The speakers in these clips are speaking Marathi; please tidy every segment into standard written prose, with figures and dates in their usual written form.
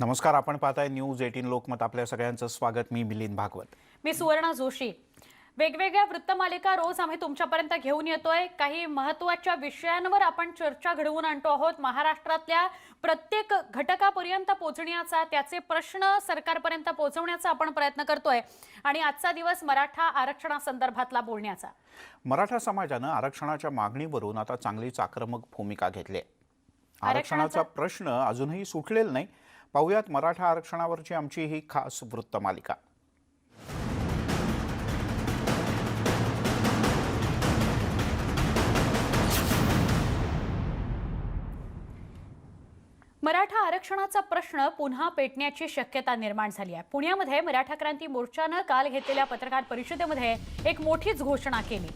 नमस्कार, आपण पाहताय न्यूज 18 लोकमत. आपल्या सगळ्यांचं स्वागत. मी मिलिंद भागवत. मी सुवर्णा जोशी. वेगवेगळ्या वृत्तमालिका रोज आम्ही तुमच्यापर्यंत घेऊन येतोय. काही महत्त्वाच्या विषयांवर आपण चर्चा घडवून आणतो आहोत. महाराष्ट्रातल्या प्रत्येक घटकापर्यंत पोहोचण्याचा, त्याचे प्रश्न सरकारपर्यंत पोहोचवण्याचा आपण प्रयत्न करतोय. आणि आजचा दिवस मराठा आरक्षणासंदर्भातला बोलण्याचा. मराठा समाजानं आरक्षणाच्या मागणीवरून आता चांगलीच आक्रमक भूमिका घेतली आहे. आरक्षणाचा प्रश्न अजूनही सुटलेला नाही. पाहुयात मराठा आरक्षणावरची आमची ही खास वृत्तमालिका. मराठा आरक्षणाचा प्रश्न पुन्हा पेटण्याची शक्यता निर्माण झाली आहे. पुण्यामध्ये मराठा क्रांती मोर्चानं काल घेतलेल्या पत्रकार परिषदेमध्ये एक मोठीच घोषणा केली.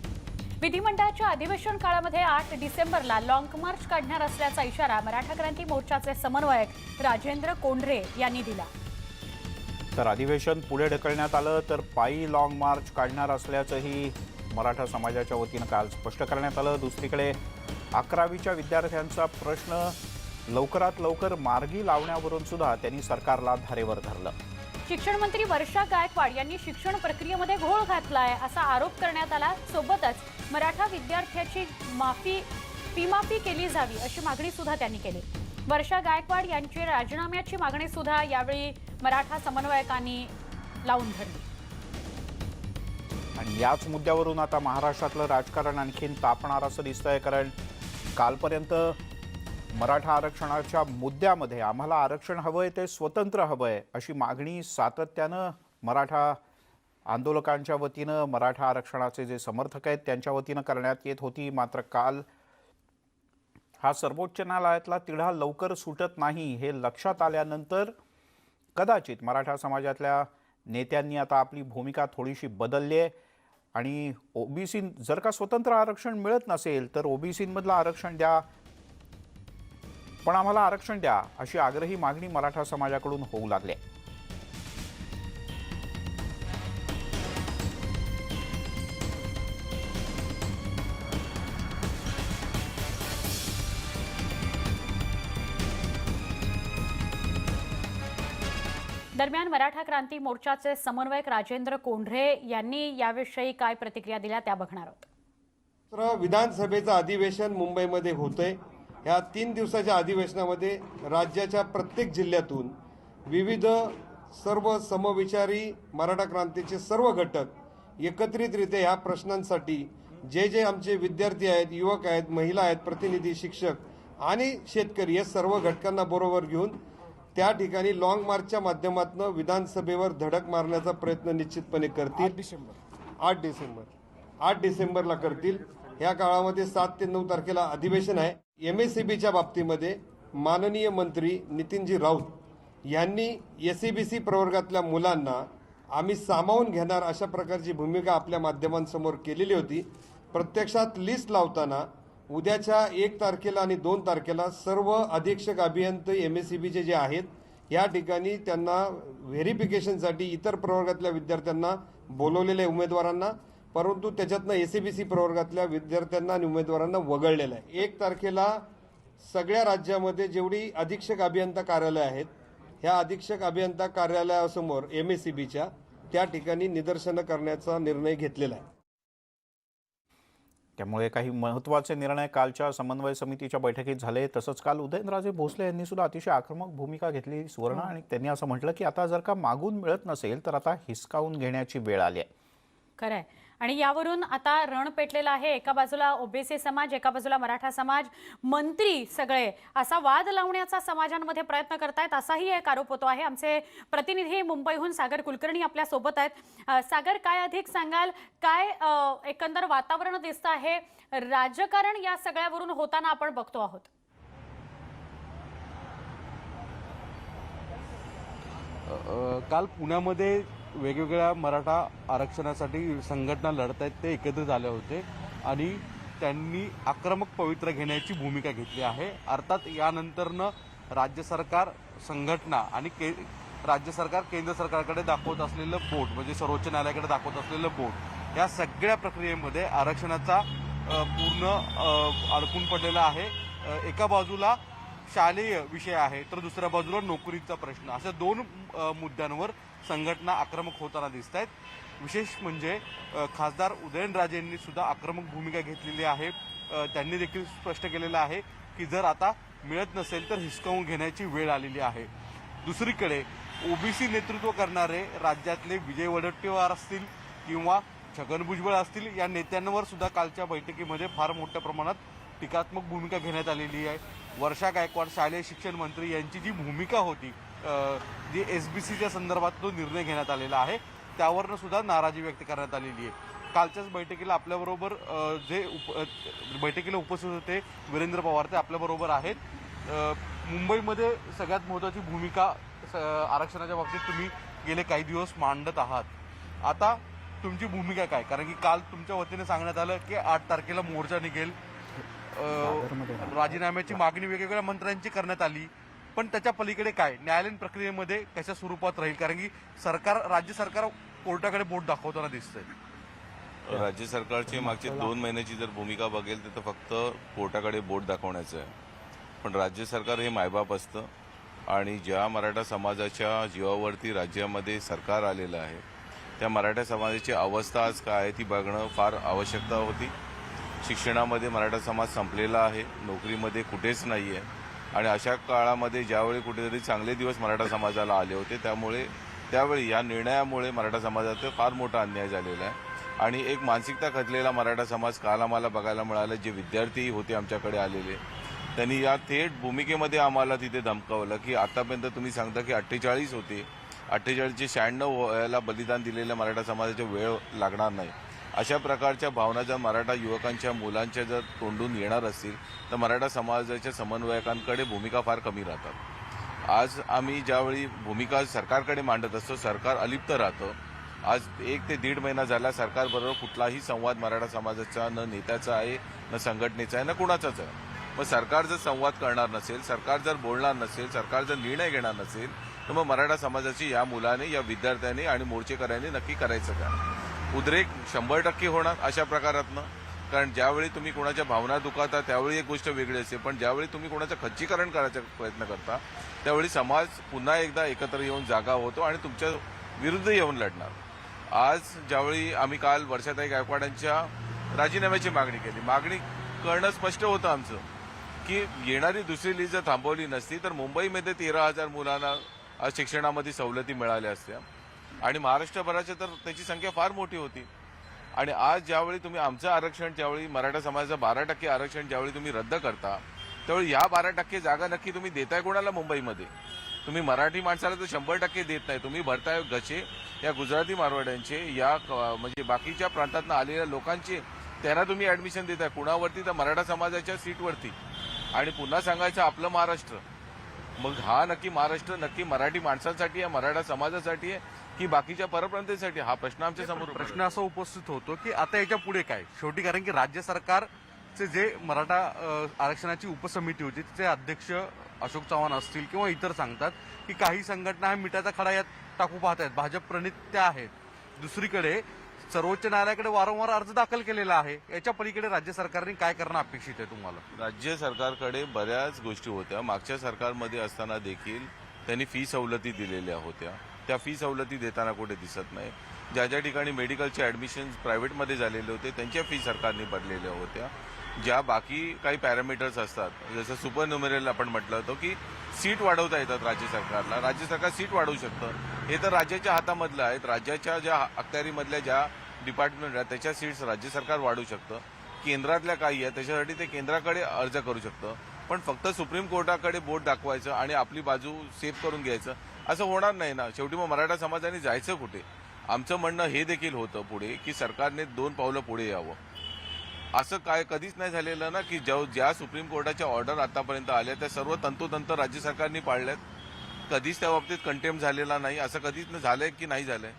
विधिमंडळाच्या अधिवेशन काळामध्ये 8 डिसेंबरला लॉंग मार्च काढणार असल्याचा इशारा मराठा क्रांती मोर्चाचे समन्वयक राजेंद्र कोंढरे यांनी दिला. तर अधिवेशन पुढे ढकलण्यात आलं तर पायी लॉंग मार्च काढणार असल्याचंही मराठा समाजाच्या वतीनं काल स्पष्ट करण्यात आलं. दुसरीकडे 11वीच्या विद्यार्थ्यांचा प्रश्न लवकरात लवकर मार्गी लावण्यावरून सुद्धा त्यांनी सरकारला धारेवर धरलं. शिक्षण मंत्री वर्षा गायकवाड यांनी शिक्षण प्रक्रियेमध्ये घोळ घातलाय असा आरोप करण्यात आला. सोबतच मराठा विद्यार्थ्याची फी माफी केली जावी अशी मागणी सुद्धा त्यांनी केली. वर्षा गायकवाड यांची राजीनाम्याची मागणी सुद्धा यावेळी मराठा समन्वयकांनी लावून धरली. आणि याच मुद्द्यावरून आता महाराष्ट्रातलं राजकारण आणखीन तापणार असं दिसतंय. कारण कालपर्यंत मराठा आरक्षणाच्या मुद्द्यामध्ये आम्हाला आरक्षण हवंय, ते स्वतंत्र हवंय अशी मागणी सातत्यानं मराठा आंदोलकांच्या वतीनं, मराठा आरक्षणाचे जे समर्थक आहेत त्यांच्या वतीनं करण्यात येत होती. मात्र काल हा सर्वोच्च न्यायालयातला तिढा लवकर सुटत नाही हे लक्षात आल्यानंतर कदाचित मराठा समाजातल्या नेत्यांनी आता आपली भूमिका थोडीशी बदलली आहे. आणि ओबीसी जर का स्वतंत्र आरक्षण मिळत नसेल तर ओबीसीमधलं आरक्षण द्या, पण आम्हाला आरक्षण द्या अशी आग्रही मागणी मराठा समाजाकडून होऊ लागली. दरम्यान मराठा क्रांती मोर्चाचे समन्वयक राजेंद्र कोंढरे यांनी याविषयी काय प्रतिक्रिया दिल्या त्या बघणार आहोत. विधानसभेचं अधिवेशन मुंबईमध्ये होतंय. ह्या 3 दिवसाच्या अधिवेशनामध्ये राज्याच्या प्रत्येक जिल्ह्यातून विविध सर्व समविचारी मराठा क्रांतीचे सर्व घटक एकत्रितरित्या ह्या प्रश्नांसाठी जे आमचे विद्यार्थी आहेत, युवक आहेत, महिला आहेत, प्रतिनिधी, शिक्षक आणि शेतकरी या सर्व घटकांना बरोबर घेऊन त्या ठिकाणी लॉंग मार्चच्या माध्यमातून विधानसभेवर धडक मारण्याचा प्रयत्न निश्चितपणे करतील. 8 डिसेंबरला करतील. ह्या काळामध्ये 7 ते 9 तारखेला अधिवेशन आहे. MSCBच्या बाबतीमध्ये माननीय मंत्री नितीनजी राऊत यांनी SCBC प्रवर्गातल्या मुलांना आम्ही सामावून घेणार अशा प्रकारची भूमिका आपल्या माध्यमांसमोर केलेली होती. प्रत्यक्षात लिस्ट लावताना उद्याच्या 1 तारखेला आणि 2 तारखेला सर्व अधीक्षक अभियंते MSCBचे जे आहेत या ठिकाणी त्यांना व्हेरिफिकेशनसाठी इतर प्रवर्गातल्या विद्यार्थ्यांना बोलवलेल्या उमेदवारांना, परंतु त्याच्यातनं SCBC प्रवर्गातल्या विद्यार्थ्यांना आणि उमेदवारांना वगळलेलं आहे. 1 तारखेला सगळ्या राज्यामध्ये जेवढी अधीक्षक अभियंता कार्यालय आहेत ह्या अधीक्षक अभियंता कार्यालयासमोर MSCBच्या त्या ठिकाणी निदर्शनं करण्याचा निर्णय घेतलेला आहे. त्यामुळे काही महत्त्वाचे निर्णय कालच्या समन्वय समितीच्या बैठकीत झाले. तसंच काल उदयनराजे भोसले यांनी सुद्धा अतिशय आक्रमक भूमिका घेतली सुवर्ण. आणि त्यांनी असं म्हटलं की आता जर का मागून मिळत नसेल तर आता हिसकावून घेण्याची वेळ आली आहे. खरंय. आणि यावरून आता रण पेटलेला आहे. एका बाजूला ओबीसी समाज, एका बाजूला मराठा समाज, मंत्री सगळे असा वाद लावण्याचा समाजांमध्ये प्रयत्न करतायत असाही एक आरोप होतो आहे. आमचे प्रतिनिधी मुंबईहून सागर कुलकर्णी आपल्या सोबत आहेत. सागर, काय अधिक सांगाल? काय एकंदर वातावरण दिसतं आहे? राजकारण या सगळ्यावरून होताना आपण बघतो आहोत. काल पुण्यामध्ये वेगवेगळ्या मराठा आरक्षणासाठी संघटना लढत आहेत ते एकत्रित झाले होते आणि त्यांनी आक्रमक पवित्रा घेण्याची भूमिका घेतली आहे. अर्थात यानंतरनं राज्य सरकार, संघटना आणि राज्य सरकार केंद्र सरकारकडे दाखवत असलेलं बोट, म्हणजे सर्वोच्च न्यायालयाकडे दाखवत असलेलं बोट, या सगळ्या प्रक्रियेमध्ये आरक्षणाचा पूर्ण अडकून पडलेला आहे. एका बाजूला शालेय विषय आहे, तर दुसऱ्या बाजूला नोकरीचा प्रश्न, अशा दोन मुद्द्यांवर संघटना आक्रमक होताना दिसत आहेत. विशेष म्हणजे खासदार उदयनराजे यांनी सुद्धा आक्रमक भूमिका घेतलेली आहे. त्यांनी देखील स्पष्ट केलेलं आहे की जर आता मिळत नसेल तर हिसकावून घेण्याची वेळ आलेली आहे. दुसरीकडे ओबीसी नेतृत्व करणारे राज्यातले विजय वडेट्टीवार असतील किंवा छगन भुजबळ असतील, या नेत्यांवर सुद्धा कालच्या बैठकीमध्ये फार मोठ्या प्रमाणात टीकात्मक भूमिका घेण्यात आलेली आहे. वर्षा गायकवाड शालेय शिक्षण मंत्री यांची जी भूमिका होती, जी SBCच्या संदर्भात जो निर्णय घेण्यात आलेला आहे त्यावरनं सुद्धा नाराजी व्यक्त करण्यात आलेली आहे. कालच्याच बैठकीला आपल्याबरोबर बैठकीला उपस्थित होते वीरेंद्र पवार, ते आपल्याबरोबर आहेत. मुंबईमध्ये सगळ्यात महत्त्वाची भूमिका आरक्षणाच्या बाबतीत तुम्ही गेले काही दिवस मांडत आहात. आता तुमची भूमिका काय? कारण की काल तुमच्या वतीने सांगण्यात आलं की 8 तारखेला मोर्चा निघेल, राजीनाम्याची मागणी वेगवेगळ्या मंत्र्यांची करण्यात आली, पण त्याच्या पलीकडे काय न्यायालयीन प्रक्रियेमध्ये कशा स्वरूपात राहील? कारण की राज्य सरकार कोर्टाकडे बोट दाखवताना दिसतंय. राज्य सरकारची मागची 2 महिन्याची जर भूमिका बघेल तर फक्त कोर्टाकडे बोट दाखवण्याचं आहे. पण राज्य सरकार हे मायबाप असतं आणि ज्या मराठा समाजाच्या जीवावरती राज्यामध्ये सरकार आलेलं आहे त्या मराठा समाजाची अवस्था आज काय आहे ती बघणं फार आवश्यकता होती. शिक्षणामध्ये मराठा समाज संपलेला आहे, नोकरीमध्ये कुठेच नाही आहे आणि अशा काळामध्ये ज्यावेळी कुठेतरी चांगले दिवस मराठा समाजाला आले होते त्यावेळी या निर्णयामुळे मराठा समाजाचा फार मोठा अन्याय झालेला आहे आणि एक मानसिकता खचलेला मराठा समाज काल आम्हाला बघायला मिळाला. जे विद्यार्थी होते आमच्याकडे आलेले त्यांनी या थेट भूमिकेमध्ये आम्हाला तिथे धमकावलं की आतापर्यंत तुम्ही सांगता की 48 होते, 48चे 96 व्हायला बलिदान दिलेल्या मराठा समाजाचा वेळ लागणार नाही. अशा प्रकारच्या भावना जर मराठा युवकांच्या मुलांच्या जर तोंडून येणार असतील तर मराठा समाजाच्या समन्वयकांकडे भूमिका फार कमी राहतात. आज आम्ही ज्यावेळी भूमिका सरकारकडे मांडत असतो सरकार अलिप्त राहतं. आज 1 ते 1.5 महिना झाला सरकारबरोबर कुठलाही संवाद मराठा समाजाचा न नेत्याचा आहे, न संघटनेचा आहे, न कुणाचाच आहे. मग सरकार जर संवाद करणार नसेल, सरकार जर बोलणार नसेल, सरकार जर निर्णय घेणार नसेल तर मग मराठा समाजाची या मुलाने, या विद्यार्थ्यांनी आणि मोर्चेकऱ्यांनी नक्की करायचं काय? उद्रेक 100% होणार अशा प्रकारातनं. कारण ज्यावेळी तुम्ही कोणाच्या भावना दुखावता त्यावेळी एक गोष्ट वेगळी असते, पण ज्यावेळी तुम्ही कोणाचं खच्चीकरण करायचा प्रयत्न करता त्यावेळी समाज पुन्हा एकदा एकत्र येऊन जागा होतो आणि तुमच्या विरुद्ध येऊन लढणार. आज ज्यावेळी आम्ही काल वर्षाताई गायकवाडांच्या राजीनाम्याची मागणी केली, मागणी करणं स्पष्ट होतं आमचं की येणारी दुसरी लीग जर थांबवली नसती तर मुंबईमध्ये 13,000 मुलांना आज शिक्षणामध्ये सवलती मिळाल्या असत्या आणि महाराष्ट्रभराच्या तर त्याची संख्या फार मोठी होती. आणि आज ज्यावेळी तुम्ही आमचं आरक्षण, ज्यावेळी मराठा समाजाचं 12% आरक्षण ज्यावेळी तुम्ही रद्द करता त्यावेळी या 12% जागा नक्की तुम्ही देताय कोणाला? मुंबईमध्ये तुम्ही मराठी माणसाला तर 100% देत नाही, तुम्ही भरताय गचे या गुजराती मारवाड्यांचे, या म्हणजे बाकीच्या प्रांतातून आलेल्या लोकांचे, त्यांना तुम्ही ऍडमिशन देताय. कुणावरती? तर मराठा समाजाच्या सीटवरती. आणि पुन्हा सांगायचं आपलं महाराष्ट्र, मग हा नक्की महाराष्ट्र नक्की मराठी माणसांसाठी आहे, मराठा समाजासाठी आहे की बाकीच्या परप्रांतीसाठी? हा प्रश्न आमच्या समोर. प्रश्न असा उपस्थित होतो की आता याच्या पुढे काय शेवटी? कारण की राज्य सरकारचे जे मराठा आरक्षणाची उपसमिती होती तिचे अध्यक्ष अशोक चव्हाण असतील किंवा इतर सांगतात की काही संघटना हा मिठाचा खडा यात टाकू पाहत आहेत, भाजप प्रणित त्या आहेत. दुसरीकडे सर्वोच्च न्यायालयाकडे वारंवार अर्ज दाखल केलेला आहे. याच्या पलीकडे राज्य सरकारने काय करणं अपेक्षित आहे तुम्हाला? राज्य सरकारकडे बऱ्याच गोष्टी होत्या. मागच्या सरकारमध्ये असताना देखील त्यांनी फी सवलती दिलेल्या होत्या, त्या फी सवलती देताना कुठे दिसत नाही. ज्या ज्या ठिकाणी मेडिकलचे ॲडमिशन प्रायव्हेटमध्ये झालेले होते त्यांच्या फी सरकारने भरलेल्या होत्या. ज्या बाकी काही पॅरामीटर्स असतात, जसं सुपर न्युमेरल आपण म्हटलं होतं की सीट वाढवता येतात राज्य सरकारला, राज्य सरकार सीट वाढवू शकतं. हे तर राज्याच्या हातामधलं आहेत. राज्याच्या ज्या अखत्यारीमधल्या ज्या डिपार्टमेंट आहेत त्याच्या सीट्स राज्य सरकार वाढवू शकतं. केंद्रातल्या काही आहे त्याच्यासाठी ते केंद्राकडे अर्ज करू शकतं. पण फक्त सुप्रीम कोर्टाकडे बोट दाखवायचं आणि आपली बाजू सेफ करून घ्यायचं असं होणार नाही ना. शेवटी मग मराठा समाजाने जायचं कुठे? आमचं म्हणणं हे देखील होतं पुढे की सरकारने 2 पावलं पुढे यावं. असं काय कधीच नाही झालेलं ना की ज्या सुप्रीम कोर्टाच्या ऑर्डर आतापर्यंत आल्या त्या सर्व तंतोतंत राज्य सरकारने पाळल्यात. कधीच त्या बाबतीत कंटेम्प्ट झालेला नाही. असं कधीच झालंय की नाही झालंय?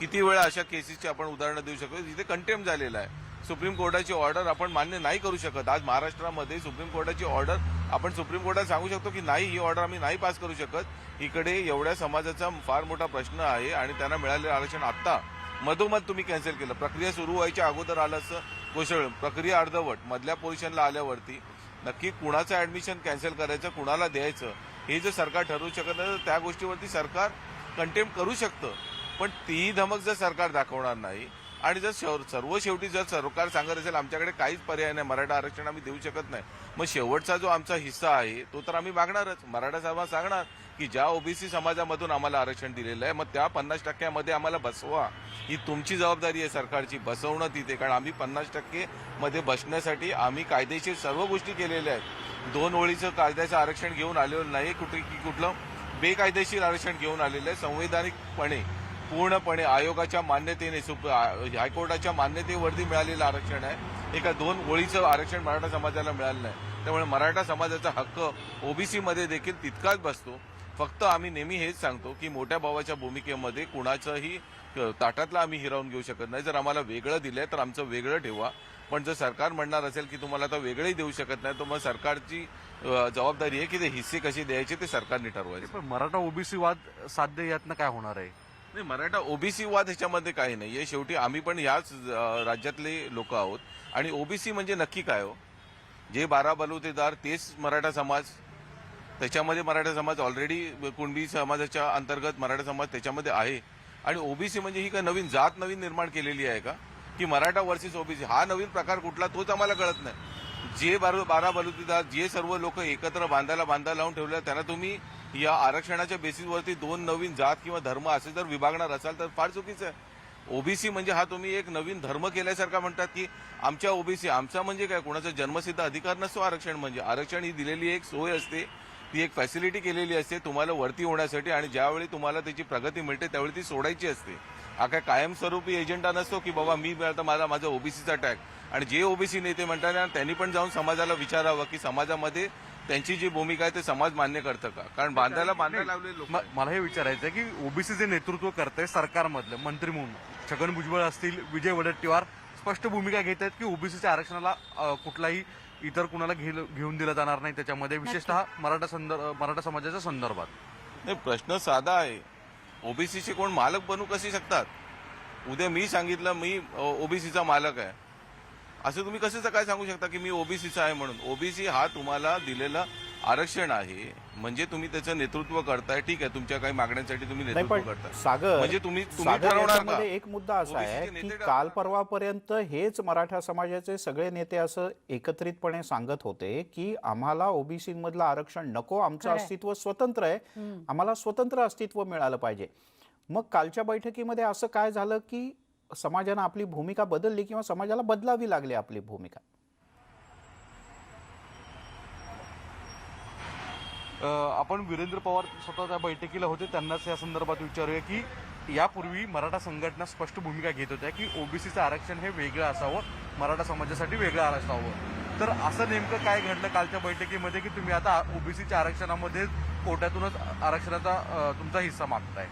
किती वेळा अशा केसेसची आपण उदाहरणं देऊ शकतो जिथे कंटेम्प्ट झालेला आहे. सुप्रीम कोर्टाची ऑर्डर आपण मान्य नाही करू शकत. आज महाराष्ट्रामध्ये सुप्रीम कोर्टाची ऑर्डर आपण सुप्रीम कोर्टात सांगू शकतो की नाही, ही ऑर्डर आम्ही नाही पास करू शकत. इकडे एवढ्या समाजाचा फार मोठा प्रश्न आहे आणि त्यांना मिळालेलं आरक्षण आत्ता मधोमध तुम्ही कॅन्सल केलं. प्रक्रिया सुरू व्हायच्या अगोदर आलं असं कोसळ, प्रक्रिया अर्धवट मधल्या पोझिशनला आल्यावरती नक्की कुणाचं ऍडमिशन कॅन्सल करायचं, कुणाला द्यायचं हे जर सरकार ठरवू शकत नाही तर त्या गोष्टीवरती सरकार कंटेम्प्ट करू शकतं. पण ती धमक जर सरकार दाखवणार नाही आणि जर सर्व शेवटी जर सरकार सांगत असेल आमच्याकडे काहीच पर्याय नाही, मराठा आरक्षण आम्ही देऊ शकत नाही, मग शेवटचा जो आमचा हिस्सा आहे तो तर आम्ही मागणारच. मराठा समाज सांगणार की ज्या ओबीसी समाजामधून आम्हाला आरक्षण दिलेलं आहे मग त्या 50% आम्हाला बसवा. ही तुमची जबाबदारी आहे सरकारची, बसवणं तिथे. कारण आम्ही 50% मध्ये बसण्यासाठी आम्ही कायदेशीर सर्व गोष्टी केलेल्या आहेत. 2 ओळीचं कायद्याचं आरक्षण घेऊन आलेलो नाही, कुठलं बेकायदेशीर आरक्षण घेऊन आलेलं आहे. संवैधानिकपणे पूर्णपणे आयोगाच्या मान्यतेने हायकोर्टाच्या मान्यतेवरती मिळालेलं आरक्षण आहे. एका 2 ओळीचं आरक्षण मराठा समाजाला मिळालं नाही. त्यामुळे मराठा समाजाचा हक्क ओबीसी मध्ये देखील तितकाच बसतो. फक्त आम्ही नेहमी हेच सांगतो की मोठ्या भावाच्या भूमिकेमध्ये कुणाचंही ताटातलं आम्ही हिरावून घेऊ शकत नाही. जर आम्हाला वेगळं दिलंय तर आमचं वेगळं ठेवा, पण जर सरकार म्हणणार असेल की तुम्हाला आता वेगळंही देऊ शकत नाही तर मग सरकारची जबाबदारी आहे की ते हिस्से कसे द्यायचे ते सरकारने ठरवायचे. पण मराठा ओबीसी वाद साध्य यातनं काय होणार आहे? नाही, मराठा ओबीसी वाद ह्याच्यामध्ये काही नाहीये. शेवटी आम्ही पण याच राज्यातले लोक आहोत. आणि ओबीसी म्हणजे नक्की काय हो? जे 12 बलुतेदार तेच मराठा समाज, त्याच्यामध्ये मराठा समाज ऑलरेडी कुणबी समाजाच्या अंतर्गत मराठा समाज त्याच्यामध्ये आहे. आणि ओबीसी म्हणजे ही काय नवीन जात नवीन निर्माण केलेली आहे का की मराठा वर्सेस ओबीसी? हा नवीन प्रकार कुठला तोच आम्हाला कळत नाही. जे 12 बलुतेदार जे सर्व लोक एकत्र बांधा लावून ठेवले त्यांना तुम्ही या आरक्षणाच्या बेसिसवरती 2 नवीन जात किंवा धर्म असे जर विभागणार असाल तर फार चुकीचं आहे. ओबीसी म्हणजे हा तुम्ही एक नवीन धर्म केल्यासारखा म्हणतात की आमच्या ओबीसी. आमचा म्हणजे काय? कोणाचा जन्मसिद्ध अधिकार नसतो आरक्षण म्हणजे. आरक्षण ही दिलेली एक सोय असते, ती एक फॅसिलिटी केलेली असते तुम्हाला वरती होण्यासाठी. आणि ज्यावेळी तुम्हाला त्याची प्रगती मिळते त्यावेळी ती सोडायची असते. हा काय कायमस्वरूपी एजेंडा नसतो की बाबा मी आता माझा ओबीसीचा टॅग. आणि जे ओबीसी नेते म्हणतात ना त्यांनी पण जाऊन समाजाला विचारावं की समाजामध्ये त्यांची जी भूमिका आहे ते समाज मान्य करतं का? कारण बांधायला लावलेले लोक. मला हे विचारायचं आहे की ओबीसी जे नेतृत्व करतंय सरकारमधलं मंत्री म्हणून छगन भुजबळ असतील, विजय वडेट्टीवार स्पष्ट भूमिका घेत आहेत की ओबीसीच्या आरक्षणाला कुठलाही इतर कुणाला घेऊन दिलं जाणार नाही त्याच्यामध्ये, विशेषतः मराठा समाजाच्या संदर्भात. नाही, प्रश्न साधा आहे. ओबीसीचे कोण मालक बनू कसे शकतात? उद्या मी सांगितलं मी ओबीसीचा मालक आहे असं तुम्ही कसं काय सांगू शकता की मी ओबीसीचा आहे म्हणून? ओबीसी हा तुम्हाला दिलेला आरक्षण आहे म्हणजे तुम्ही त्याचं नेतृत्व करताय. ठीक आहे, तुमच्या काही मागण्यांसाठी तुम्ही नाही नेतृत्व पण करताय सागर, म्हणजे तुम्ही सागर ठरवणार का? याच्यामध्ये एक मुद्दा असा आहे ओबीसीचे की नेते काल परवापर्यंत हेच मराठा समाजाचे सगळे नेते असं एकत्रितपणे सांगत होते की आम्हाला ओबीसी मधलं आरक्षण नको, आमचं खरंय. अस्तित्व स्वतंत्र आहे, आम्हाला स्वतंत्र अस्तित्व मिळालं पाहिजे. मग कालच्या बैठकीमध्ये असं काय झालं की समाजानं आपली भूमिका बदलली किंवा समाजाला बदलावी लागली आपली भूमिका? आपण वीरेंद्र पवार स्वतः त्या बैठकीला होते, त्यांनाच या संदर्भात विचारूया की यापूर्वी मराठा संघटना स्पष्ट भूमिका घेत होत्या की ओबीसीचं आरक्षण हे वेगळं असावं, मराठा समाजासाठी वेगळं असावं. तर असं नेमकं काय घडलं कालच्या बैठकीमध्ये की तुम्ही आता ओबीसीच्या आरक्षणामध्ये कोट्यातूनच आरक्षणाचा तुमचा हिस्सा मागताय?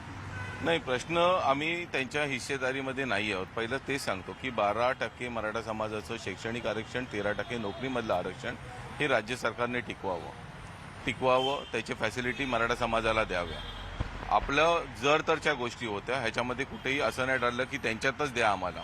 नाही, प्रश्न आम्ही त्यांच्या हिस्सेदारीमध्ये नाही आहोत. पहिलं तेच सांगतो की 12% मराठा समाजाचं शैक्षणिक आरक्षण, 13% नोकरीमधलं आरक्षण हे राज्य सरकारने टिकवावं, त्याची फॅसिलिटी मराठा समाजाला द्याव्या. आपलं जर तरच्या गोष्टी होत्या, ह्याच्यामध्ये कुठेही असं नाही ठरलं की त्यांच्यातच द्या आम्हाला.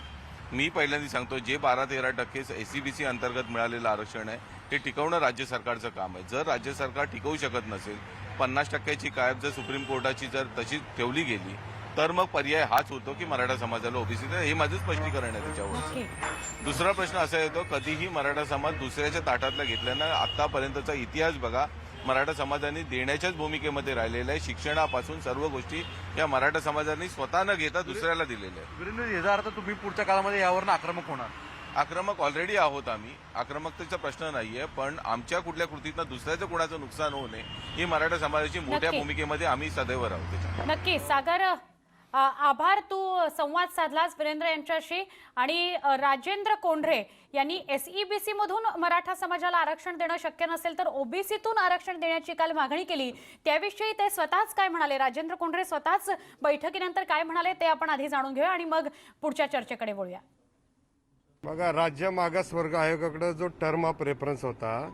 मी पहिल्यांदा सांगतो जे 12-13% एससीबीसी अंतर्गत मिळालेलं आरक्षण आहे ते टिकवणं राज्य सरकारचं काम आहे. जर राज्य सरकार टिकवू शकत नसेल, 50% कायम जर सुप्रीम कोर्टाची जर तशी ठेवली गेली तर मग पर्याय हाच होतो की मराठा समाजाला ओबीसी. हे माझं स्पष्टीकरण आहे त्याच्यावर. दुसरा प्रश्न असा येतो, कधीही मराठा समाज दुसऱ्याच्या ताटातला घेतल्यानं आतापर्यंतचा इतिहास बघा, मराठा समाजाने देण्याच्याच भूमिकेमध्ये राहिलेला आहे. शिक्षणापासून सर्व गोष्टी या मराठा समाजाने स्वतः न घेता दुसऱ्याला दिलेल्या आहेत. वीरेंद्र, याचा अर्थ तुम्ही पुढच्या काळामध्ये यावरनं आक्रमक होणार? आक्रमक ऑलरेडी आहोत आम्ही, आक्रमकतेचा प्रश्न नाहीये, पण आमच्या कुठल्या कृतीतनं दुसऱ्याचं कोणाचं नुकसान होऊ नये ही मराठा समाजाची मोठ्या नक्की. भूमिकेमध्ये आम्ही सदैव राहू. त्याच्या नक्की सागर, आभार, तू संवाद साधलास वीरेंद्र यांच्याशी. आणि राजेंद्र कोंढरे यांनी एसईबीसी मधून मराठा समाजाला आरक्षण देणं शक्य नसेल तर ओबीसीतून आरक्षण देण्याची काल मागणी केली, त्याविषयी ते स्वतःच काय म्हणाले, राजेंद्र कोंढरे स्वतःच बैठकीनंतर काय म्हणाले ते आपण आधी जाणून घेऊया आणि मग पुढच्या चर्चेकडे वळूया. बघा, राज्य मागासवर्ग आयोगाकडे जो टर्म ऑफ रेफरन्स होता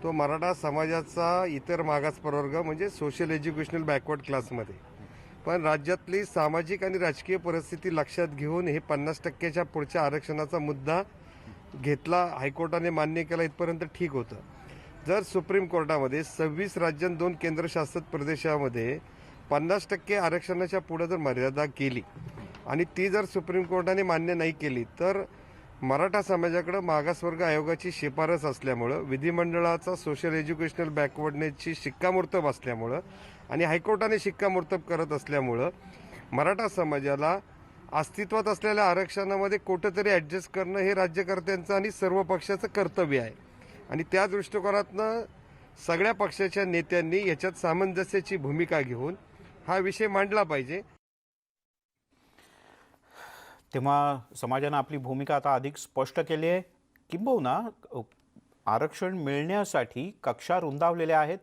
तो मराठा समाजाचा इतर मागास प्रवर्ग म्हणजे सोशल एज्युकेशनल बॅकवर्ड क्लासमध्ये. पण राज्यातली सामाजिक आणि राजकीय परिस्थिती लक्षात घेऊन हे 50%च्या पुढच्या आरक्षणाचा मुद्दा घेतला, हायकोर्टाने मान्य केला, इथपर्यंत ठीक होतं. जर सुप्रीम कोर्टामध्ये 26 राज्य आणि 2 केंद्रशासित प्रदेशामध्ये 50% आरक्षणाच्या पुढे जर मर्यादा केली आणि ती जर सुप्रीम कोर्टाने मान्य नाही केली तर मराठा समाजाकडे मागासवर्ग आयोगाची शिफारस असल्यामुळं, विधिमंडळाचा सोशल एज्युकेशनल बॅकवर्डनेसची शिक्कामोर्तब असल्यामुळं आणि हायकोर्टाने शिक्कामोर्तब करत असल्यामुळं मराठा समाजाला अस्तित्वात असलेल्या आरक्षणामध्ये कुठंतरी ॲडजस्ट करणं हे राज्यकर्त्यांचं आणि सर्व पक्षाचं कर्तव्य आहे. आणि त्या दृष्टिकोनातनं सगळ्या पक्षाच्या नेत्यांनी याच्यात सामंजस्याची भूमिका घेऊन हा विषय मांडला पाहिजे. तेव्हा समाजानं आपली भूमिका आता अधिक स्पष्ट केली आहे. किंबहुना आरक्षण मिळण्यासाठी कक्षा रुंदावलेल्या आहेत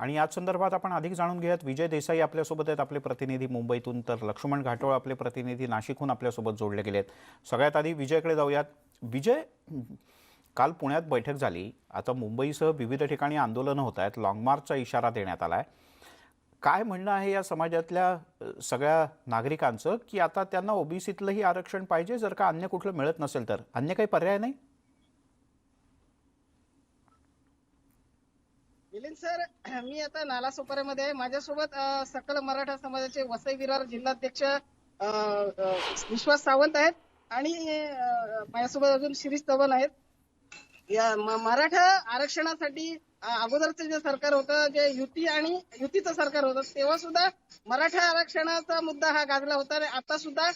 आणि याच संदर्भात आपण अधिक जाणून घेऊयात. विजय देसाई आपल्यासोबत आहेत, आपले प्रतिनिधी मुंबईतून, तर लक्ष्मण घाटोळ आपले प्रतिनिधी नाशिकहून आपल्यासोबत जोडले गेले आहेत. सगळ्यात आधी विजयकडे जाऊयात. विजय, काल पुण्यात बैठक झाली, आता मुंबईसह विविध ठिकाणी आंदोलनं होत आहेत, लाँग मार्चचा इशारा देण्यात आला आहे. काय म्हणणं आहे या समाजातल्या सगळ्या नागरिकांचं की आता त्यांना ओबीसीतलंही आरक्षण पाहिजे, जर का अन्य कुठलं मिळत नसेल तर? अन्य काही पर्याय नाही? मिलिंद सर, मी आता नालासोपाऱ्यामध्ये आहे. माझ्यासोबत सकल मराठा समाजाचे वसई विरार जिल्हाध्यक्ष विश्वास सावंत आहेत आणि माझ्यासोबत अजून शिरीष चव्हाण आहेत. या मराठा आरक्षणासाठी अगोदरचं जे सरकार होतं, जे युतीचं सरकार होतं, तेव्हा सुद्धा मराठा आरक्षणाचा मुद्दा हा गाजला होता आणि आता सुद्धा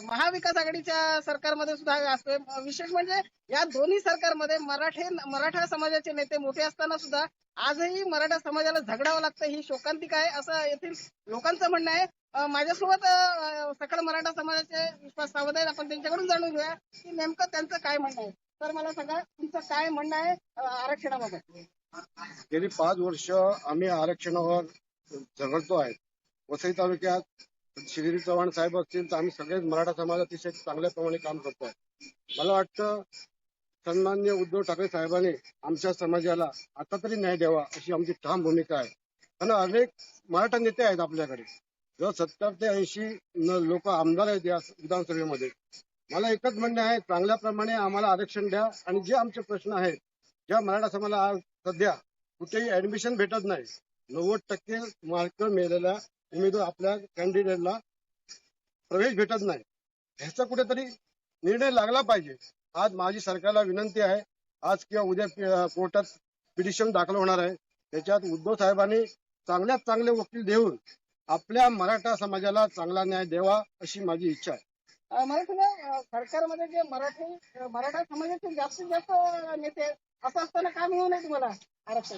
महाविकास आघाडीच्या सरकारमध्ये सुद्धा असतोय. विशेष म्हणजे या दोन्ही सरकारमध्ये मराठा समाजाचे नेते मोठे असताना सुद्धा आजही मराठा समाजाला झगडावं लागतं, ही शोकांतिका आहे असं येथील लोकांचं म्हणणं आहे. माझ्यासोबत सकल मराठा समाजाचे विश्वास सावंत आहेत. आपण त्यांच्याकडून जाणून घेऊया की नेमकं त्यांचं काय म्हणणं आहे. तर मला सांगा, तुमचं काय म्हणणं आहे आरक्षणाबाबत? गेली 5 वर्ष आम्ही आरक्षणावर झगडतो आहे. वसई तालुक्यात श्री चव्हाण साहेब असतील तर आम्ही सगळेच मराठा समाज अतिशय चांगल्याप्रमाणे काम करतो आहे. मला वाटतं सन्माननीय उद्धव ठाकरे साहेबांनी आमच्या समाजाला आता तरी न्याय द्यावा अशी आमची ठाम भूमिका आहे. कारण अनेक मराठा नेते आहेत आपल्याकडे, जर 70 ते 80 लोक आमदार आहेत या विधानसभेमध्ये. मला एकच म्हणणं आहे, चांगल्याप्रमाणे आम्हाला आरक्षण द्या आणि जे आमचे प्रश्न आहेत, ज्या मराठा समाजाला आज सध्या कुठेही ऍडमिशन भेटत नाही, 90% मार्क मिळालेल्या उमेदवार आपल्या कॅन्डिडेटला प्रवेश भेटत नाही, ह्याचा कुठेतरी निर्णय लागला पाहिजे. आज माझी सरकारला विनंती आहे, आज किंवा उद्या कोर्टात पिटिशन दाखल होणार आहे, त्याच्यात उद्धव साहेबांनी चांगल्यात चांगले वकील देऊन आपल्या मराठा समाजाला चांगला न्याय द्यावा अशी माझी इच्छा आहे. मला सांगा, सरकारमध्ये जे मराठा समाजाचे जास्तीत जास्त नेते आहेत, असं असताना काय मिळू नये तुम्हाला आरक्षण?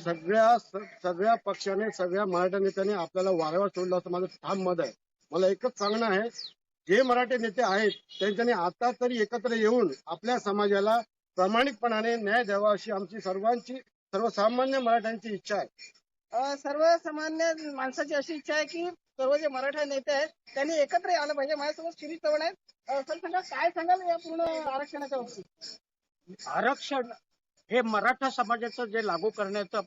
सगळ्या पक्षाने, सगळ्या मराठा नेत्यांनी आपल्याला वारंवार सोडलं असं माझं ठाम मत आहे. मला एकच सांगणं आहे, जे मराठी नेते आहेत त्यांच्यानी आता तरी एकत्र येऊन आपल्या समाजाला प्रामाणिकपणाने न्याय द्यावा अशी आमची सर्वसामान्य मराठ्यांची इच्छा आहे. सर्वसामान्य माणसाची अशी इच्छा आहे की सर्व जे मराठा नेते आहेत त्यांनी एकत्र आलं पाहिजे. माझ्यासोबत शिरीष चव्हाण आहेत. सर सांगा, काय सांगाल या पूर्ण आरक्षणाच्या बाबतीत? आरक्षण हे मराठा समाजाचं जे लागू करण्याचा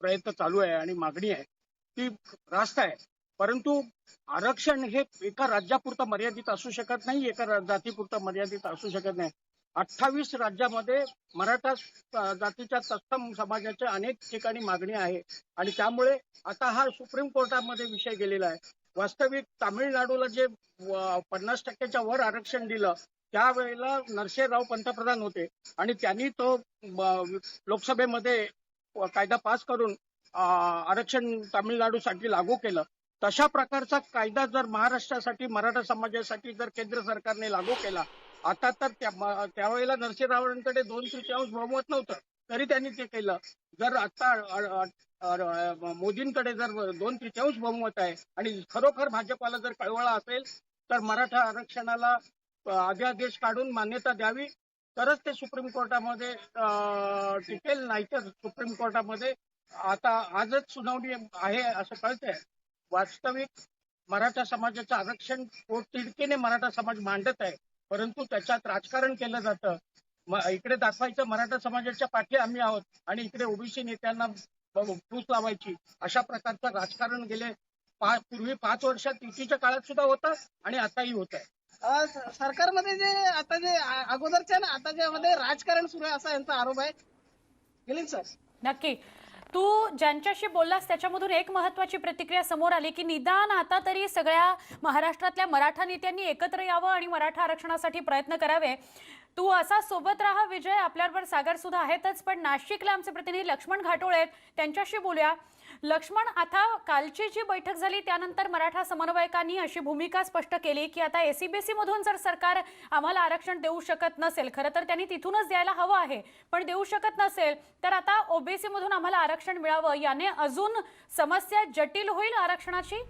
प्रयत्न चालू आहे आणि मागणी आहे ती रास्त आहे, परंतु आरक्षण हे एका राज्यापुरतं मर्यादित असू शकत नाही, एका जातीपुरतं मर्यादित असू शकत नाही. 28 राज्यामध्ये मराठा जातीच्या तत्सम समाजाच्या अनेक ठिकाणी मागणी आहे आणि त्यामुळे आता हा सुप्रीम कोर्टामध्ये विषय गेलेला आहे. वास्तविक तामिळनाडूला जे 50%च्या वर आरक्षण दिलं त्यावेळेला नरसिंहराव पंतप्रधान होते आणि त्यांनी तो लोकसभेमध्ये कायदा पास करून आरक्षण तामिळनाडूसाठी लागू केलं. तशा प्रकारचा कायदा जर महाराष्ट्रासाठी, मराठा समाजासाठी जर केंद्र सरकारने लागू केला, आता तर त्यावेळेला नरसिंहरावांकडे 2/3 बहुमत नव्हतं तरी त्यांनी ते केलं. जर आता मोदींकडे जर 2/3 बहुमत आहे आणि खरोखर भाजपाला जर कळवळा असेल तर मराठा आरक्षणाला अध्यादेश काढून मान्यता द्यावी, तरच ते सुप्रीम कोर्टामध्ये टिकेल. नाहीतर सुप्रीम कोर्टामध्ये आता आजच सुनावणी आहे असं कळतंय. वास्तविक मराठा समाजाचं आरक्षण पोटतिडकीने मराठा समाज मांडत आहे, परंतु त्याच्यात राजकारण केलं जातं. इकडे दाखवायचं मराठा समाजाच्या पाठी आम्ही आहोत आणि इकडे ओबीसी नेत्यांना फूस लावायची, अशा प्रकारचं राजकारण गेले पूर्वी 5 वर्षात युतीच्या काळात सुद्धा होतं आणि आताही होत आहे. सरकारमध्ये जे आता जे अगोदरच्या ना आता जे मध्ये राजकारण सुरू आहे असा यांचा आरोप आहे. मिलिंद सर, नक्की. तू ज्यांच्याशी बोललास त्याच्यामधून एक महत्वाची प्रतिक्रिया समोर आली की निदान आता तरी सगळ्या महाराष्ट्रातल्या मराठा नेत्यांनी एकत्र यावं आणि मराठा आरक्षणासाठी प्रयत्न करावे. तू असा सोबत राहा विजय. आपल्याबरोबर सागर सुद्धा आहेतच, पण नाशिकला आमचे प्रतिनिधी लक्ष्मण घाटोळे आहेत, त्यांच्याशी बोलूया. लक्ष्मण, आता कालची जी बैठक झाली त्यानंतर मराठा समन्वयकांनी अशी भूमिका स्पष्ट केली की आता एसईबीसी मधून जर सरकार आम्हाला आरक्षण देऊ शकत नसेल, खरं तर त्यांनी तिथूनच द्यायला हवं आहे, पण देऊ शकत नसेल तर आता ओबीसी मधून आम्हाला आरक्षण मिळावं. याने अजून समस्या जटिल होईल आरक्षणाची.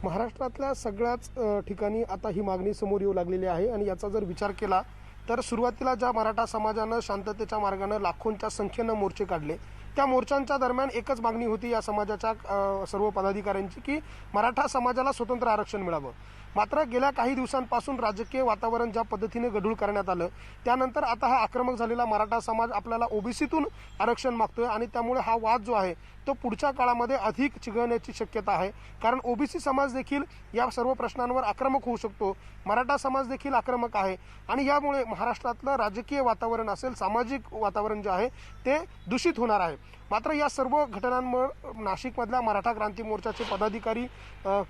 महाराष्ट्रातल्या सगळ्याच ठिकाणी आता ही मागणी समोर येऊ लागलेली आहे आणि याचा जर विचार केला तर सुरुवातीला ज्या मराठा समाजानं शांततेच्या मार्गाने लाखोंच्या संख्येनं मोर्चे काढले, त्या मोर्चांच्या दरम्यान एकच मागणी होती या समाजाच्या सर्व पदाधिकाऱ्यांची की मराठा समाजाला स्वतंत्र आरक्षण मिळावं. मात्र गेल्या काही दिवसांपासून राजकीय वातावरण ज्या पद्धतीने गढूळ करण्यात आलं त्यानंतर आता हा आक्रमक झालेला मराठा समाज आपल्याला ओबीसीतून आरक्षण मागतोय आणि त्यामुळे हा वाद जो आहे तो पुढच्या काळामध्ये अधिक चिघळण्याची शक्यता आहे. कारण ओबीसी समाज देखील या सर्व प्रश्नांवर आक्रमक होऊ शकतो, मराठा समाज देखील आक्रमक आहे आणि यामुळे महाराष्ट्रातलं राजकीय वातावरण असेल, सामाजिक वातावरण जे आहे ते दूषित होणार आहे. मात्र या सर्व घटनांमुळे नाशिकमधल्या मराठा क्रांती मोर्चाचे पदाधिकारी,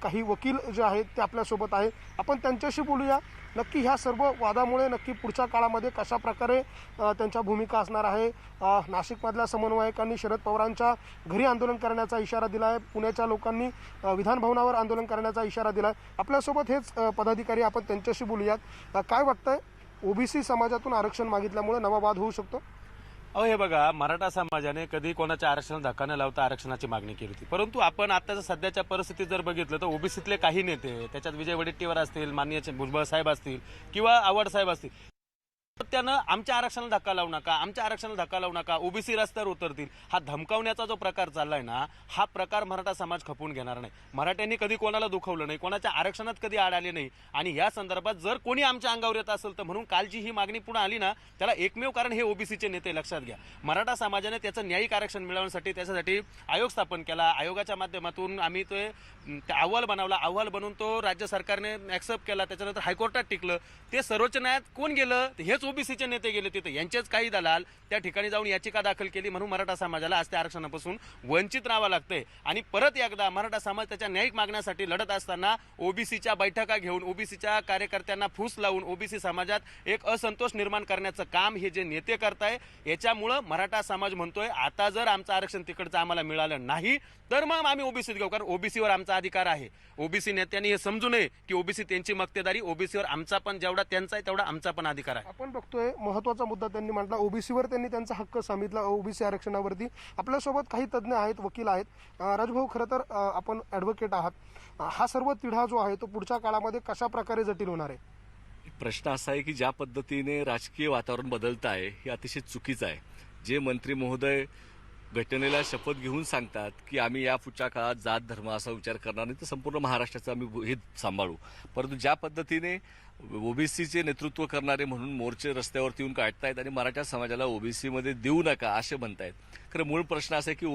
काही वकील जे आहेत ते आपल्यासोबत आहेत. आपण त्यांच्याशी बोलूया. नक्की ह्या सर्व वादामुळे नक्की पुढच्या काळामध्ये कशा प्रकारे त्यांच्या भूमिका असणार आहे. नाशिकमधल्या समन्वयकांनी शरद पवारांच्या घरी आंदोलन करण्याचा इशारा दिला आहे, पुण्याच्या लोकांनी विधान भवनावर आंदोलन करण्याचा इशारा दिला आहे. आपल्यासोबत हेच पदाधिकारी, आपण त्यांच्याशी बोलूयात. काय वाटतंय, ओबीसी समाजातून आरक्षण मागितल्यामुळे नवा वाद होऊ शकतो? हे बघा, मराठा समाजाने कधी कोणाच्या आरक्षणाला धक्का न लावता आरक्षणाची मागणी केली होती, परंतु आपण आताच्या सध्याच्या परिस्थितीत जर बघितलं तर ओबीसीतले काही नेते, त्याच्यात विजय वडेट्टीवार असतील, माननीय भुजबळ साहेब असतील किंवा आव्हाड साहेब असतील, त्यानं आमच्या आरक्षणाला धक्का लावू नका, आमच्या आरक्षणाला धक्का लावू नका, ओबीसी रस्त्यावर उतरतील, हा धमकावण्याचा जो प्रकार चाललाय ना, हा प्रकार मराठा समाज खपवून घेणार नाही. मराठ्यांनी कधी कोणाला दुखवलं नाही, कोणाच्या आरक्षणात कधी आड आले नाही आणि या संदर्भात जर कोणी आमच्या अंगावर येत असेल तर म्हणून कालची ही मागणी पुढे आली ना, त्याला एकमेव कारण हे ओबीसीचे नेते. लक्षात घ्या, मराठा समाजाने त्याचं न्यायिक आरक्षण मिळवण्यासाठी त्याच्यासाठी आयोग स्थापन केला. आयोगाच्या माध्यमातून आम्ही तो अहवाल बनवला, अहवाल बनवून तो राज्य सरकारने ऍक्सेप्ट केला, त्याच्यानंतर हायकोर्टात टिकलं. ते सर्वोच्च न्यायालयात कोण गेलं? हेच ओबीसीचे नेते गेले तिथे. यांचेच काही दलाल त्या ठिकाणी जाऊन याचिका दाखल केली, म्हणून मराठा समाजाला आज त्या आरक्षणापासून वंचित राहावं लागतंय. आणि परत एकदा मराठा समाज त्याच्या न्यायिक मागण्यासाठी लढत असताना ओबीसीच्या बैठका घेऊन, ओबीसीच्या कार्यकर्त्यांना फूस लावून ओबीसी समाजात एक असंतोष निर्माण करण्याचं काम हे जे नेते करताय, याच्यामुळं मराठा समाज म्हणतोय आता जर आमचं आरक्षण तिकडचं आम्हाला मिळालं नाही तर मग आम्ही ओबीसीत घेऊ, कारण ओबीसीवर आमचा अधिकार आहे. ओबीसी नेत्यांनी हे समजू नये की ओबीसी त्यांची मक्तेदारी, ओबीसीवर आमचा पण जेवढा त्यांचा आहे तेवढा आमचा पण अधिकार आहे. आपण बघतोय महत्वाचा मुद्दा त्यांनी मांडला, ओबीसीवर त्यांनी त्यांचा हक्क सांगितला, ओबीसी आरक्षणावरती. आपल्यासोबत काही तज्ज्ञ आहेत, वकील आहेत. राजभाऊ, खरं तर आपण ॲडव्होकेट आहात. हा सर्व तिढा जो आहे तो पुढच्या काळामध्ये कशा प्रकारे जटिल होणार आहे? प्रश्न असा आहे की ज्या पद्धतीने राजकीय वातावरण बदलत आहे हे अतिशय चुकीचं आहे. जे मंत्री महोदय घटनेला शपथ घेऊन सांगतात की आम्ही या पुढच्या काळात जात धर्म असा विचार करणार नाही, तर संपूर्ण महाराष्ट्राचं आम्ही हे सांभाळू, परंतु ज्या पद्धतीने ओबीसीचे नेतृत्व करणारे म्हणून मोर्चे रस्त्यावरती येऊन काढतायत आणि मराठा समाजाला ओबीसीमध्ये देऊ नका असे म्हणतायत. खरं मूळ प्रश्न असा आहे की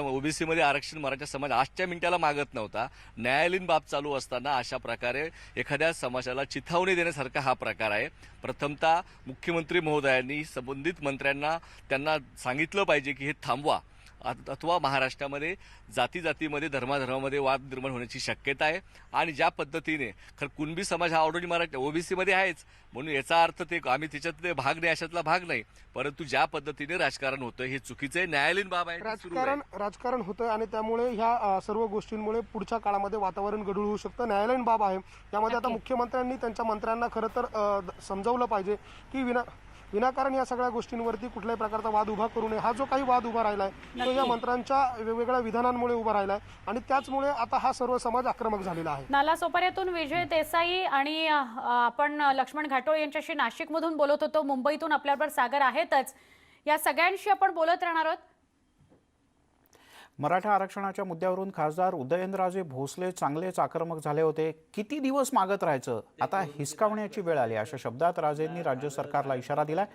ओबीसीमध्ये आरक्षण मराठा समाज आजच्या मिनिटाला मागत नव्हता. न्यायालयीन बाब चालू असताना अशा प्रकारे एखाद्या समाजाला चिथावणी देण्यासारखा हा प्रकार आहे. प्रथमतः मुख्यमंत्री महोदयांनी संबंधित मंत्र्यांना त्यांना सांगितलं पाहिजे की हे थांबवा, अथवा महाराष्ट्रामध्ये जातीमध्ये धर्माधर्मामध्ये वाद निर्माण होण्याची शक्यता आहे. आणि ज्या पद्धतीने खरं कुणबी समाज हा ऑलरेडी मराठा ओबीसीमध्ये आहेच, म्हणून याचा अर्थ ते आम्ही त्याच्यातले भाग नाही, अशातला भाग नाही, परंतु ज्या पद्धतीने राजकारण होतं हे चुकीचं आहे, न्यायालयीन बाब आहे. राजकारण होतंय आणि त्यामुळे ह्या सर्व गोष्टींमुळे पुढच्या काळामध्ये वातावरण गढूळ होऊ शकतं. न्यायालयीन बाब आहे, यामध्ये आता मुख्यमंत्र्यांनी त्यांच्या मंत्र्यांना खरं तर समजावलं पाहिजे की विनाकारण या सगळ्या गोष्टींवरती कुठल्याही प्रकारचा वाद उभा करू नये. हा जो काही वाद उभा राहिलाय तो या मंत्र्यांच्या वेगवेगळ्या विधानांमुळे उभा राहिलाय आणि त्याचमुळे आता हा सर्व समाज आक्रमक झालेला आहे. नालासोपाऱ्यातून विजय देसाई आणि आपण लक्ष्मण घाटोळे यांच्याशी नाशिकमधून बोलत होतो. मुंबईतून आपल्याबरोबर सागर आहेतच. या सगळ्यांशी आपण बोलत राहणार आहोत. मराठा आरक्षणाच्या मुद्द्यावरून खासदार उदयनराजे भोसले चांगलेच आक्रमक झाले होते. किती दिवस मागत राहायचं, आता हिसकावण्याची वेळ आली, अशा शब्दात राजेंनी राज्य सरकारला इशारा दिलाय.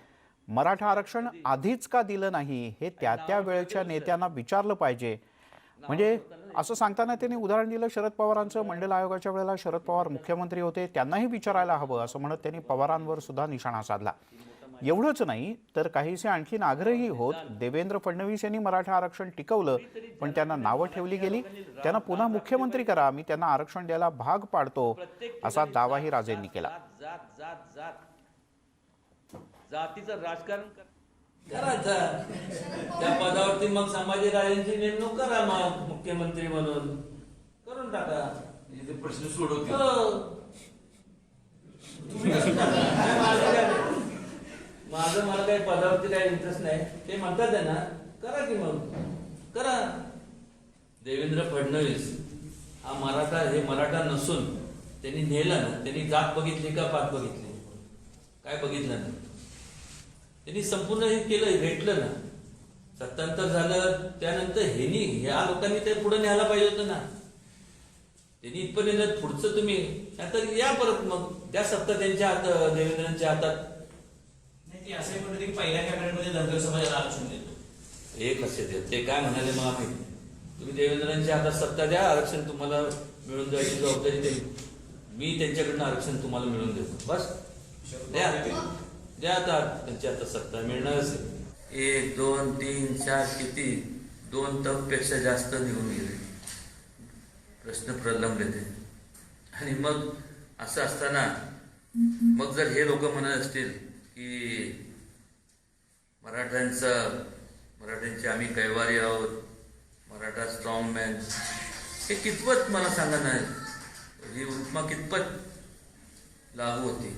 मराठा आरक्षण आधीच का दिलं नाही हे त्या वेळेच्या नेत्यांना विचारलं पाहिजे. म्हणजे असं सांगताना त्यांनी उदाहरण दिलं शरद पवारांचं. मंडल आयोगाच्या वेळेला शरद पवार मुख्यमंत्री होते, त्यांनाही विचारायला हवं असं म्हणत त्यांनी पवारांवर सुद्धा निशाणा साधला. एवढंच नाही तर काहीसे आणखीन आग्रही होत देवेंद्र फडणवीस यांनी मराठा आरक्षण टिकवलं, पण त्यांना नावं ठेवली गेली. त्यांना पुन्हा मुख्यमंत्री करा, मी त्यांना आरक्षण द्यायला भाग पाडतो, असा दावाही राजेंनी केला. जातीचं राजकारण करायचं, त्या पदावरती मग संभाजी राजेंची नेमणूक करा, मग मुख्यमंत्री म्हणून करून टाका, प्रश्न सोडवतील. माझं मला काही पदावरती काही इंटरेस्ट नाही, ते म्हणतात आहे ना, करा की मग करा. देवेंद्र फडणवीस हा मराठा, हे मराठा नसून त्यांनी नेलं ना, त्यांनी जात बघितली का पात बघितली, काय बघितलं ना, त्यांनी संपूर्ण हे केलं, भेटलं ना, सत्तांतर झालं. त्यानंतर ह्या लोकांनी ते पुढे न्यायला पाहिजे होतं ना, त्यांनी इथपर्यंत नेलं. पुढचं तुम्ही आता या परत, मग त्या सत्ता त्यांच्या हातात, देवेंद्रांच्या हातात नाही. असं म्हणते की पहिल्या कॅबिनेटमध्ये धनगर समाजाला आरक्षण देतो, हे कसे देत, ते काय म्हणाले मला माहिती. तुम्ही देवेंद्रांच्या हातात सत्ता द्या, आरक्षण तुम्हाला मिळून द्यायची जबाबदारी देईल, मी त्यांच्याकडनं आरक्षण तुम्हाला मिळवून देतो, बस द्या आता त्यांच्या हातात सत्ता मिळणारच. 1 2 3 4 किती 2 तपपेक्षा जास्त निघून गेले, प्रश्न प्रलंबित आहे. आणि मग असं असताना मग जर हे लोक म्हणत असतील की मराठ्यांचे आम्ही कैवारी आहोत, मराठा स्ट्रॉंग मॅन, हे कितपत मला सांगा नाही, ही उपमा कितपत लागू होती.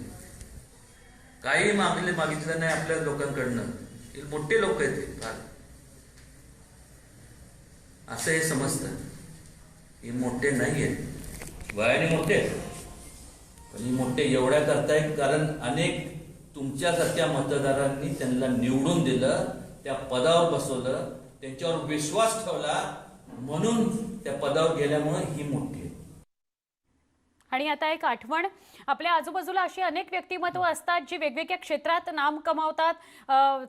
काही मागितलं नाही आपल्या लोकांकडनं, हे मोठे लोक आहेत फार, असं हे समजतं. हे मोठे नाही आहेत, वयाने मोठे आहेत, पण हे मोठे एवढ्या करतायत कारण अनेक तुमच्यासारख्या मतदारांनी त्यांना निवडून दिलं, त्या पदावर बसवलं, त्यांच्यावर विश्वास ठेवला, म्हणून त्या पदावर गेल्यामुळे ही मोठी आहे. आणि आता एक आठवण, आपल्या आजूबाजूला अशी अनेक व्यक्तिमत्व असतात जी वेगवेगळ्या क्षेत्रात नाम कमावतात,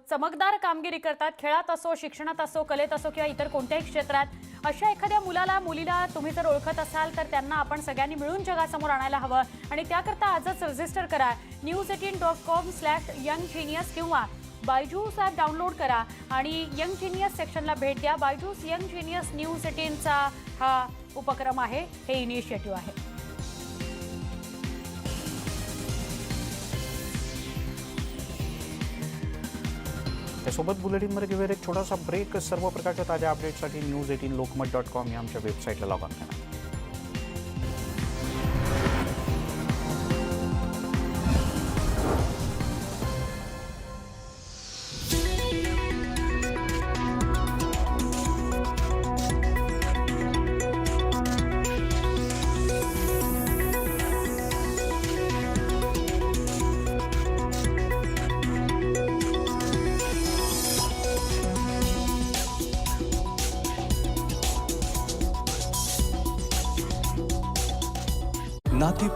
चमकदार कामगिरी करतात, खेळात असो, शिक्षणात असो, कलेत असो किंवा इतर कोणत्याही क्षेत्रात. अशा एखाद्या मुलीला तुम्ही जर ओळखत असाल तर त्यांना आपण सगळ्यांनी मिळून जगासमोर आणायला हवं. आणि त्याकरता आजच रजिस्टर करा news18.com/younggenius किंवा बायजूस ॲप डाउनलोड करा आणि यंग जिनियस सेक्शनला भेट द्या. बायजूस यंग जिनियस न्यूज 18चा हा उपक्रम आहे, हे इनिशिएटिव्ह आहे. त्यासोबत बुलेटिनमध्ये घेऊया एक छोटासा ब्रेक. सर्व प्रकारच्या ताज्या अपडेटसाठी news18lokmat.com या आमच्या वेबसाईटला लॉग ऑन करा. नाती